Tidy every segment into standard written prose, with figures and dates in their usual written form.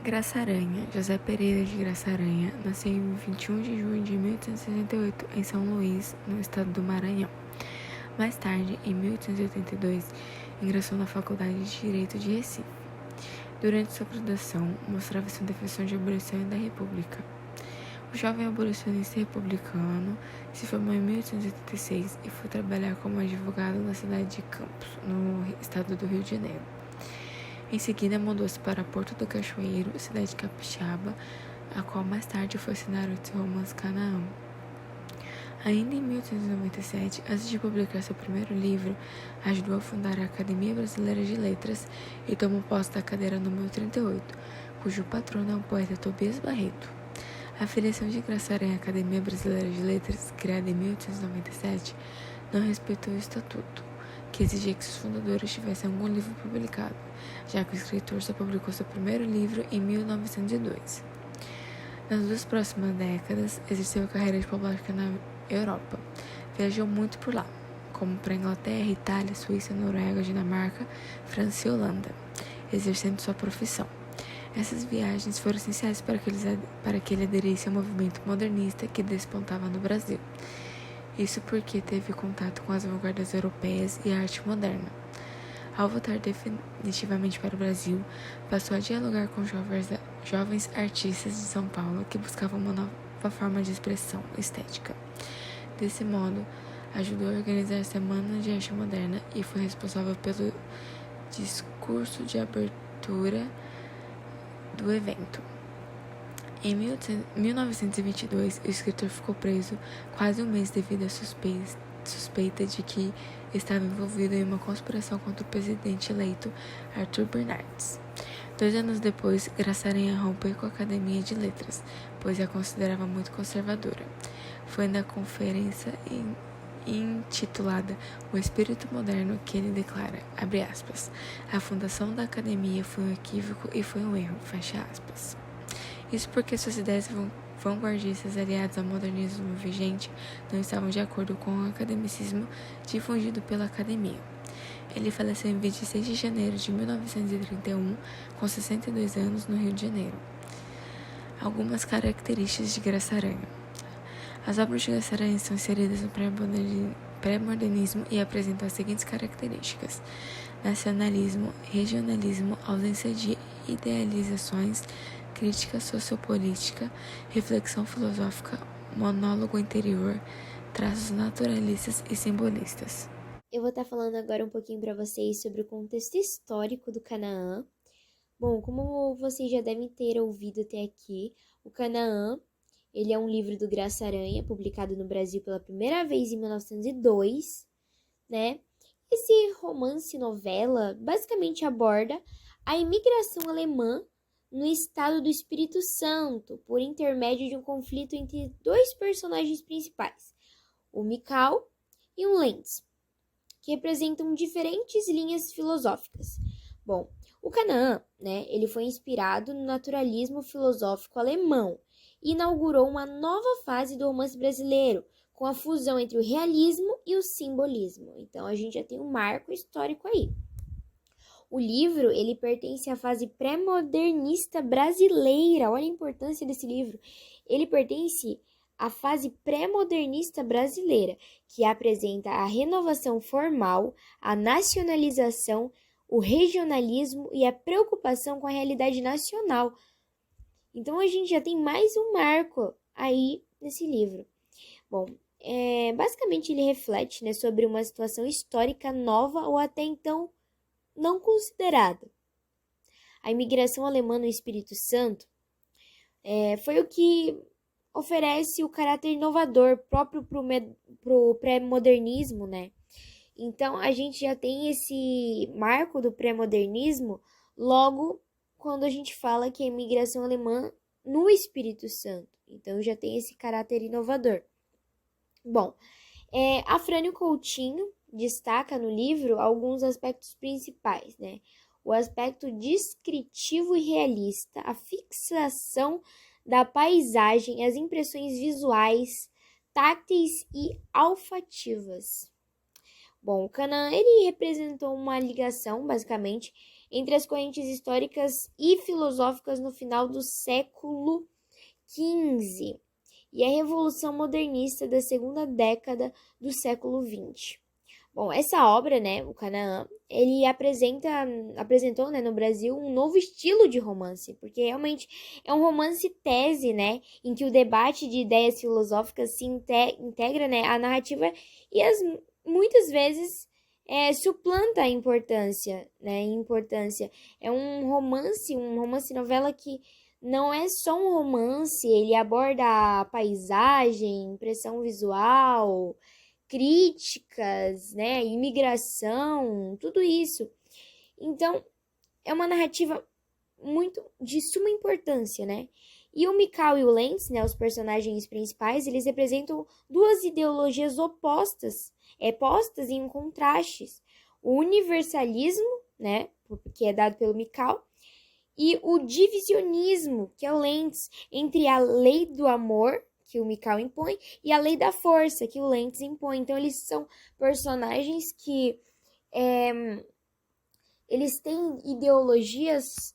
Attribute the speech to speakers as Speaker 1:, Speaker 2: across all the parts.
Speaker 1: Graça Aranha, José Pereira de Graça Aranha, nasceu em 21 de junho de 1868 em São Luís, no estado do Maranhão. Mais tarde, em 1882, ingressou na Faculdade de Direito de Recife. Durante sua graduação, mostrava sua defensão de abolição e da República. O jovem abolicionista republicano se formou em 1886 e foi trabalhar como advogado na cidade de Campos, no estado do Rio de Janeiro. Em seguida, mudou-se para Porto do Cachoeiro, cidade capixaba, a qual mais tarde foi cenário de seu romance Canaã. Ainda em 1897, antes de publicar seu primeiro livro, ajudou a fundar a Academia Brasileira de Letras e tomou posse da cadeira número 38, cujo patrono é o poeta Tobias Barreto. A filiação de Graça Aranha à Academia Brasileira de Letras, criada em 1897, não respeitou o estatuto, que exigia que seus fundadores tivessem algum livro publicado, já que o escritor só publicou seu primeiro livro em 1902. Nas duas próximas décadas, exerceu a carreira diplomática na Europa. Viajou muito por lá, como para Inglaterra, Itália, Suíça, Noruega, Dinamarca, França e Holanda, exercendo sua profissão. Essas viagens foram essenciais para que ele aderisse ao movimento modernista que despontava no Brasil. Isso porque teve contato com as vanguardas europeias e a arte moderna. Ao voltar definitivamente para o Brasil, passou a dialogar com jovens artistas de São Paulo que buscavam uma nova forma de expressão estética. Desse modo, ajudou a organizar a Semana de Arte Moderna e foi responsável pelo discurso de abertura do evento. Em 1922, o escritor ficou preso quase um mês devido à suspeita de que estava envolvido em uma conspiração contra o presidente eleito Arthur Bernardes. 2 anos depois, Graça Aranha rompeu com a Academia de Letras, pois a considerava muito conservadora. Foi na conferência intitulada O Espírito Moderno que ele declara, abre aspas, a fundação da academia foi um equívoco e foi um erro, fecha aspas. Isso porque suas ideias vanguardistas aliadas ao modernismo vigente não estavam de acordo com o academicismo difundido pela academia. Ele faleceu em 26 de janeiro de 1931, com 62 anos, no Rio de Janeiro. Algumas características de Graça Aranha. As obras de Graça Aranha são inseridas no pré-modernismo e apresentam as seguintes características: nacionalismo, regionalismo, ausência de idealizações, crítica sociopolítica, reflexão filosófica, monólogo interior, traços naturalistas e simbolistas.
Speaker 2: Eu vou estar falando agora um pouquinho para vocês sobre o contexto histórico do Canaã. Bom, como vocês já devem ter ouvido até aqui, o Canaã, ele é um livro do Graça Aranha, publicado no Brasil pela primeira vez em 1902, né? Esse romance novela basicamente aborda a imigração alemã no estado do Espírito Santo, por intermédio de um conflito entre dois personagens principais, o Mikau e o Lenz, que representam diferentes linhas filosóficas. Bom, o Canaã, né, ele foi inspirado no naturalismo filosófico alemão e inaugurou uma nova fase do romance brasileiro, com a fusão entre o realismo e o simbolismo. Então, a gente já tem um marco histórico aí. O livro, ele pertence à fase pré-modernista brasileira. Olha a importância desse livro. Ele pertence à fase pré-modernista brasileira, que apresenta a renovação formal, a nacionalização, o regionalismo e a preocupação com a realidade nacional. Então, a gente já tem mais um marco aí nesse livro. Bom, basicamente ele reflete, né, sobre uma situação histórica nova ou até então não considerada. A imigração alemã no Espírito Santo foi o que oferece o caráter inovador próprio para o pré-modernismo, né? Então, a gente já tem esse marco do pré-modernismo logo quando a gente fala que a imigração alemã no Espírito Santo. Então, já tem esse caráter inovador. Bom, Afrânio Coutinho destaca no livro alguns aspectos principais, né? O aspecto descritivo e realista, a fixação da paisagem, as impressões visuais, táteis e olfativas. Bom, o Canaã, ele representou uma ligação, basicamente, entre as correntes históricas e filosóficas no final do século XV e a Revolução Modernista da segunda década do século XX. Bom, essa obra, né, o Canaã, ele apresentou, né, no Brasil um novo estilo de romance, porque realmente é um romance tese, né, em que o debate de ideias filosóficas se integra, né, à narrativa e muitas vezes suplanta a importância, né, É um romance novela que não é só um romance, ele aborda a paisagem, impressão visual, críticas, né, imigração, tudo isso. Então, é uma narrativa muito de suma importância, né? E o Mikau e o Lentz, né, os personagens principais, eles representam duas ideologias opostas, postas em contrastes. O universalismo, né, que é dado pelo Mikau, e o divisionismo, que é o Lentz, entre a lei do amor, que o Mikau impõe, e a lei da força, que o Lentz impõe. Então, eles são personagens que eles têm ideologias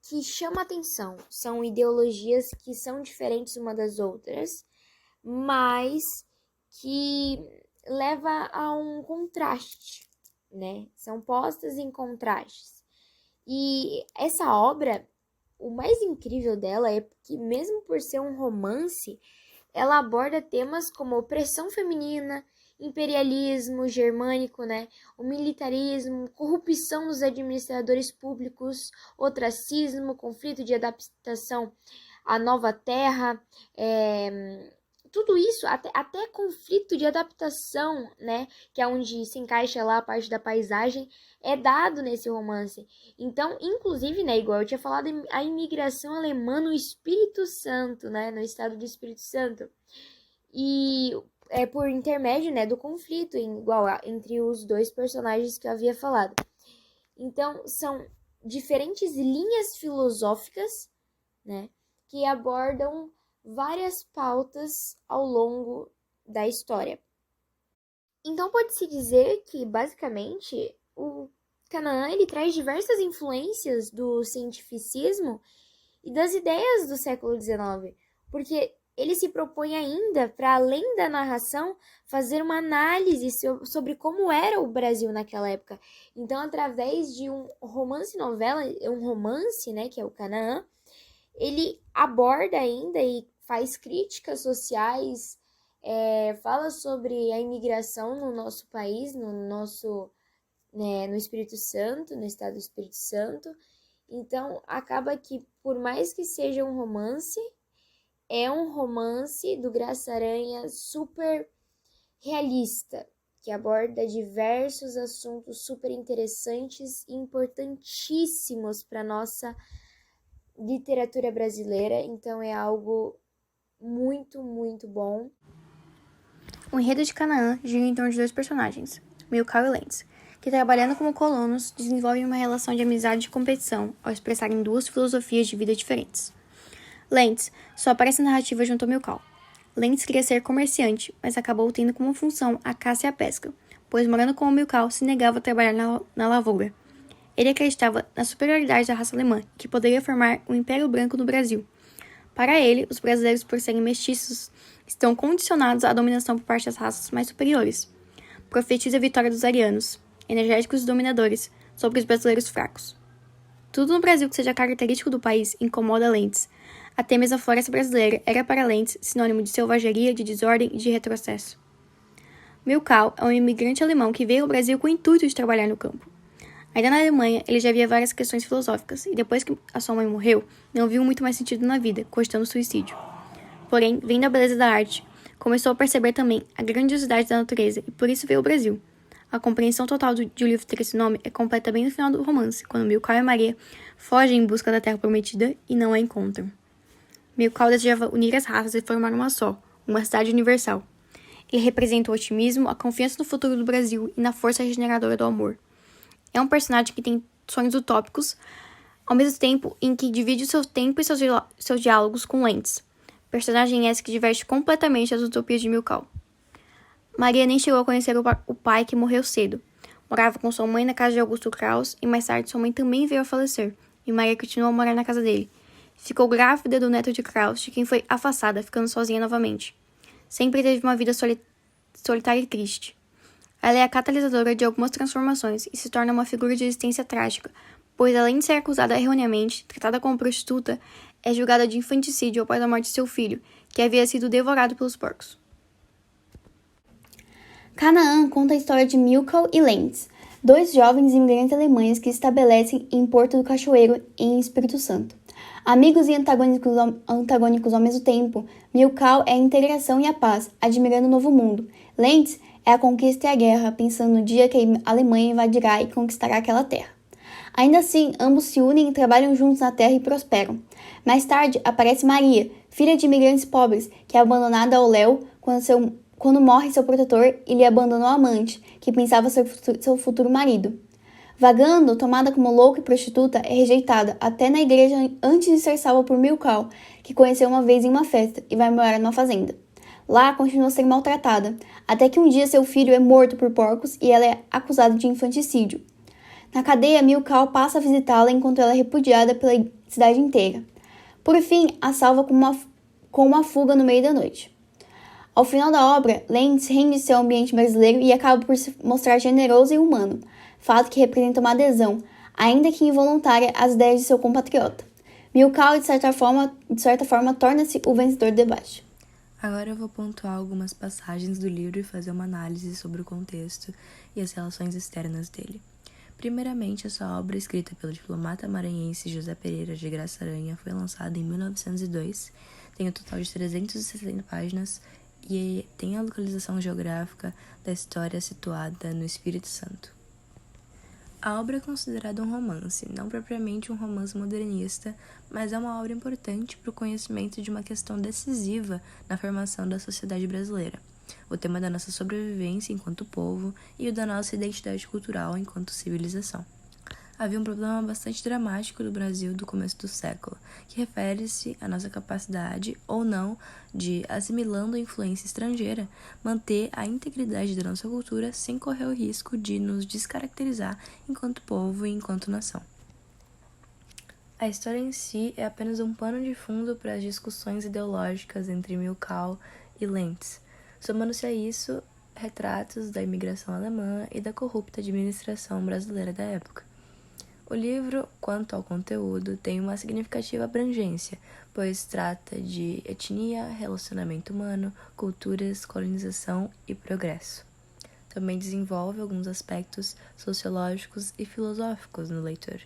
Speaker 2: que chamam atenção. São ideologias que são diferentes uma das outras, mas que leva a um contraste, né? São postas em contrastes. E essa obra, o mais incrível dela é que, mesmo por ser um romance, ela aborda temas como opressão feminina, imperialismo germânico, né? O militarismo, corrupção dos administradores públicos, ostracismo, conflito de adaptação à nova terra, tudo isso, até conflito de adaptação, né, que é onde se encaixa lá a parte da paisagem, é dado nesse romance. Então, inclusive, né, igual eu tinha falado, a imigração alemã no Espírito Santo, né, no estado do Espírito Santo. E é por intermédio, né, do conflito entre os dois personagens que eu havia falado. Então, são diferentes linhas filosóficas, né, que abordam várias pautas ao longo da história. Então, pode-se dizer que, basicamente, o Canaã ele traz diversas influências do cientificismo e das ideias do século XIX, porque ele se propõe ainda, para além da narração, fazer uma análise sobre como era o Brasil naquela época. Então, através de um romance-novela, um romance, né, que é o Canaã, ele aborda ainda e faz críticas sociais, fala sobre a imigração no nosso país, no Espírito Santo, no estado do Espírito Santo. Então, acaba que, por mais que seja um romance, é um romance do Graça Aranha super realista, que aborda diversos assuntos super interessantes e importantíssimos para nossa literatura brasileira. Então, é algo muito, muito bom.
Speaker 3: O enredo de Canaã gira em torno de dois personagens, Milkau e Lentz, que, trabalhando como colonos, desenvolvem uma relação de amizade e competição ao expressarem duas filosofias de vida diferentes. Lentz só aparece na narrativa junto a Milkau. Lentz queria ser comerciante, mas acabou tendo como função a caça e a pesca, pois, morando com o Milkau, se negava a trabalhar na lavoura. Ele acreditava na superioridade da raça alemã, que poderia formar um império branco no Brasil. Para ele, os brasileiros, por serem mestiços, estão condicionados à dominação por parte das raças mais superiores. Profetiza a vitória dos arianos, energéticos e dominadores, sobre os brasileiros fracos. Tudo no Brasil que seja característico do país incomoda Lentz. Até mesmo a floresta brasileira era para Lentz sinônimo de selvageria, de desordem e de retrocesso. Milkau é um imigrante alemão que veio ao Brasil com o intuito de trabalhar no campo. Ainda na Alemanha, ele já via várias questões filosóficas, e depois que a sua mãe morreu, não viu muito mais sentido na vida, cogitando suicídio. Porém, vendo a beleza da arte, começou a perceber também a grandiosidade da natureza, e por isso veio ao Brasil. A compreensão total de o livro ter esse nome é completa bem no final do romance, quando Milkau e Maria fogem em busca da Terra Prometida e não a encontram. Milkau desejava unir as raças e formar uma só, uma cidade universal. Ele representa o otimismo, a confiança no futuro do Brasil e na força regeneradora do amor. É um personagem que tem sonhos utópicos, ao mesmo tempo em que divide o seu tempo e seus diálogos com Lentz. Personagem esse que diverge completamente das utopias de Milkau. Maria nem chegou a conhecer o pai, que morreu cedo. Morava com sua mãe na casa de Augusto Kraus e mais tarde sua mãe também veio a falecer, e Maria continuou a morar na casa dele. Ficou grávida do neto de Kraus, de quem foi afastada, ficando sozinha novamente. Sempre teve uma vida solitária e triste. Ela é a catalisadora de algumas transformações e se torna uma figura de existência trágica, pois além de ser acusada erroneamente, tratada como prostituta, é julgada de infanticídio após a morte de seu filho, que havia sido devorado pelos porcos.
Speaker 4: Canaã conta a história de Milkau e Lenz, dois jovens imigrantes alemães que se estabelecem em Porto do Cachoeiro, em Espírito Santo. Amigos e antagônicos ao mesmo tempo, Milkau é a integração e a paz, admirando o novo mundo. Lenz é a conquista e a guerra, pensando no dia que a Alemanha invadirá e conquistará aquela terra. Ainda assim, ambos se unem e trabalham juntos na terra e prosperam. Mais tarde, aparece Maria, filha de imigrantes pobres, que é abandonada ao léu quando morre seu protetor e lhe abandonou a amante, que pensava ser seu futuro marido. Vagando, tomada como louca e prostituta, é rejeitada até na igreja antes de ser salva por Milkau, que conheceu uma vez em uma festa e vai morar numa fazenda. Lá, continua a ser maltratada, até que um dia seu filho é morto por porcos e ela é acusada de infanticídio. Na cadeia, Milkau passa a visitá-la enquanto ela é repudiada pela cidade inteira. Por fim, a salva com uma fuga no meio da noite. Ao final da obra, Lenz rende-se ao ambiente brasileiro e acaba por se mostrar generoso e humano, fato que representa uma adesão, ainda que involuntária, às ideias de seu compatriota. Milkau, de certa forma, torna-se o vencedor do debate.
Speaker 1: Agora eu vou pontuar algumas passagens do livro e fazer uma análise sobre o contexto e as relações externas dele. Primeiramente, essa obra, escrita pelo diplomata maranhense José Pereira de Graça Aranha, foi lançada em 1902, tem um total de 360 páginas e tem a localização geográfica da história situada no Espírito Santo. A obra é considerada um romance, não propriamente um romance modernista, mas é uma obra importante para o conhecimento de uma questão decisiva na formação da sociedade brasileira, o tema da nossa sobrevivência enquanto povo e o da nossa identidade cultural enquanto civilização. Havia um problema bastante dramático do Brasil do começo do século, que refere-se à nossa capacidade, ou não, de, assimilando a influência estrangeira, manter a integridade da nossa cultura sem correr o risco de nos descaracterizar enquanto povo e enquanto nação. A história em si é apenas um pano de fundo para as discussões ideológicas entre Milkau e Lenz. Somando-se a isso, retratos da imigração alemã e da corrupta administração brasileira da época. O livro, quanto ao conteúdo, tem uma significativa abrangência, pois trata de etnia, relacionamento humano, culturas, colonização e progresso. Também desenvolve alguns aspectos sociológicos e filosóficos no leitor.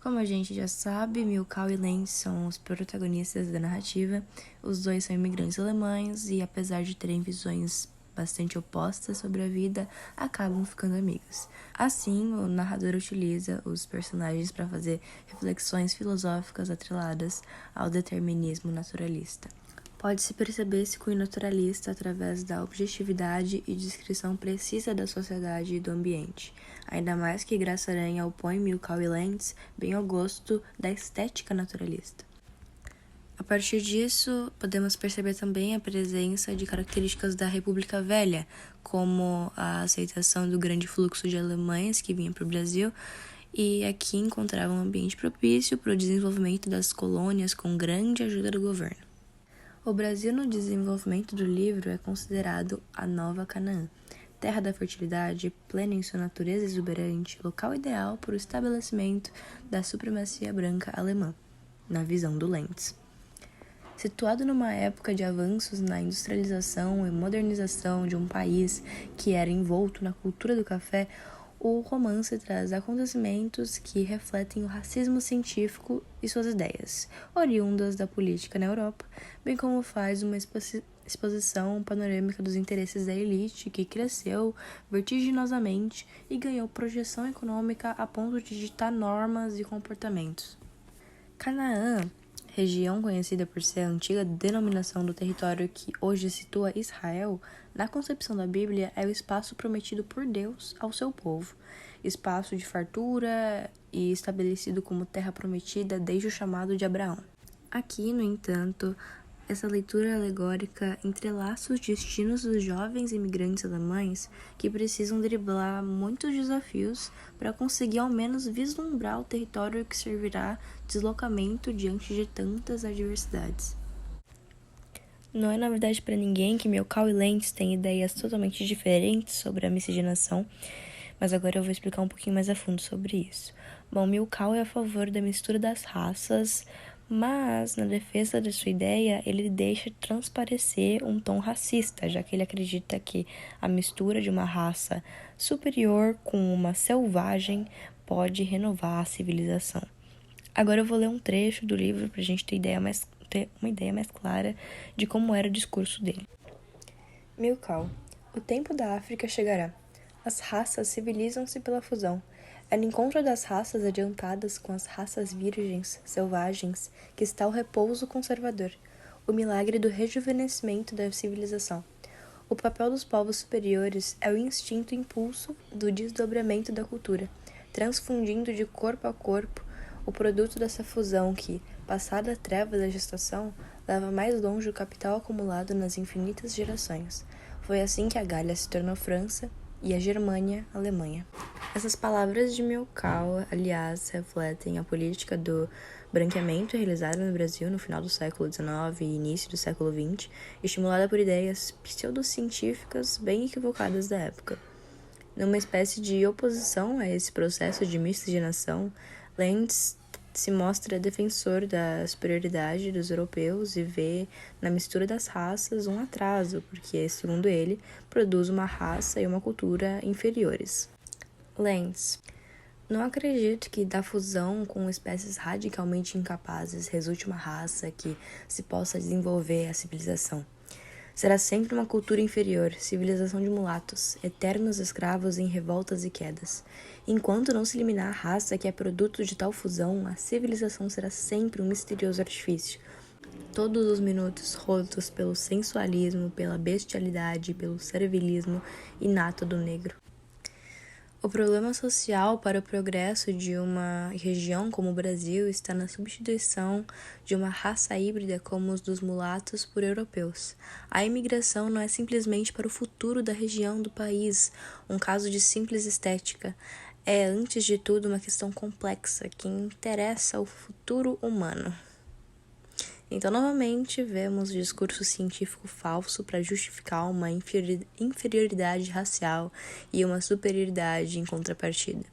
Speaker 1: Como a gente já sabe, Milkau e Lenz são os protagonistas da narrativa. Os dois são imigrantes alemães e, apesar de terem visões bastante opostas sobre a vida, acabam ficando amigos. Assim, o narrador utiliza os personagens para fazer reflexões filosóficas atreladas ao determinismo naturalista. Pode-se perceber esse cunho naturalista através da objetividade e descrição precisa da sociedade e do ambiente, ainda mais que Graça Aranha opõe Milkau e Lenz bem ao gosto da estética naturalista. A partir disso, podemos perceber também a presença de características da República Velha, como a aceitação do grande fluxo de alemães que vinham para o Brasil, e aqui encontravam um ambiente propício para o desenvolvimento das colônias com grande ajuda do governo. O Brasil no desenvolvimento do livro é considerado a nova Canaã, terra da fertilidade, plena em sua natureza exuberante, local ideal para o estabelecimento da supremacia branca alemã, na visão do Lenz. Situado numa época de avanços na industrialização e modernização de um país que era envolto na cultura do café, o romance traz acontecimentos que refletem o racismo científico e suas ideias, oriundas da política na Europa, bem como faz uma exposição panorâmica dos interesses da elite que cresceu vertiginosamente e ganhou projeção econômica a ponto de ditar normas e comportamentos. Canaã, região conhecida por ser a antiga denominação do território que hoje situa Israel, na concepção da Bíblia é o espaço prometido por Deus ao seu povo, espaço de fartura e estabelecido como terra prometida desde o chamado de Abraão. Aqui, no entanto,
Speaker 5: Essa leitura alegórica entrelaça os destinos dos jovens imigrantes alemães que precisam driblar muitos desafios para conseguir ao menos vislumbrar o território que servirá de deslocamento diante de tantas adversidades. Não é novidade para ninguém que Milkau e Lentz têm ideias totalmente diferentes sobre a miscigenação, mas agora eu vou explicar um pouquinho mais a fundo sobre isso. Bom, Milkau é a favor da mistura das raças, mas, na defesa de sua ideia, ele deixa transparecer um tom racista, já que ele acredita que a mistura de uma raça superior com uma selvagem pode renovar a civilização. Agora eu vou ler um trecho do livro para a gente ter uma ideia mais clara de como era o discurso dele. Milkau. O tempo da África chegará. As raças civilizam-se pela fusão. É no encontro das raças adiantadas com as raças virgens, selvagens, que está o repouso conservador, o milagre do rejuvenescimento da civilização. O papel dos povos superiores é o instinto impulso do desdobramento da cultura, transfundindo de corpo a corpo o produto dessa fusão que, passada a treva da gestação, leva mais longe o capital acumulado nas infinitas gerações. Foi assim que a Gália se tornou França e a Germânia, Alemanha. Essas palavras de Milkau, aliás, refletem a política do branqueamento realizada no Brasil no final do século XIX e início do século XX, estimulada por ideias pseudocientíficas bem equivocadas da época. Numa espécie de oposição a esse processo de miscigenação, Lentz se mostra defensor da superioridade dos europeus e vê na mistura das raças um atraso, porque, segundo ele, produz uma raça e uma cultura inferiores. Lentz. Não acredito que da fusão com espécies radicalmente incapazes resulte uma raça que se possa desenvolver a civilização. Será sempre uma cultura inferior, civilização de mulatos, eternos escravos em revoltas e quedas. Enquanto não se eliminar a raça que é produto de tal fusão, a civilização será sempre um misterioso artifício. Todos os minutos rotos pelo sensualismo, pela bestialidade, pelo servilismo inato do negro. O problema social para o progresso de uma região como o Brasil está na substituição de uma raça híbrida como os dos mulatos por europeus. A imigração não é simplesmente para o futuro da região do país, um caso de simples estética. É, antes de tudo, uma questão complexa que interessa ao futuro humano. Então, novamente, vemos discurso científico falso para justificar uma inferioridade racial e uma superioridade em contrapartida.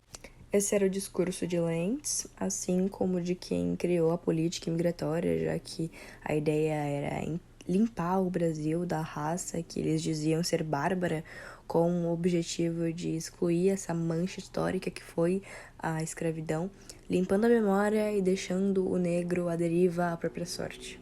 Speaker 5: Esse era o discurso de Lentz, assim como de quem criou a política imigratória, já que a ideia era limpar o Brasil da raça que eles diziam ser bárbara, com o objetivo de excluir essa mancha histórica que foi a escravidão, limpando a memória e deixando o negro à deriva à própria sorte.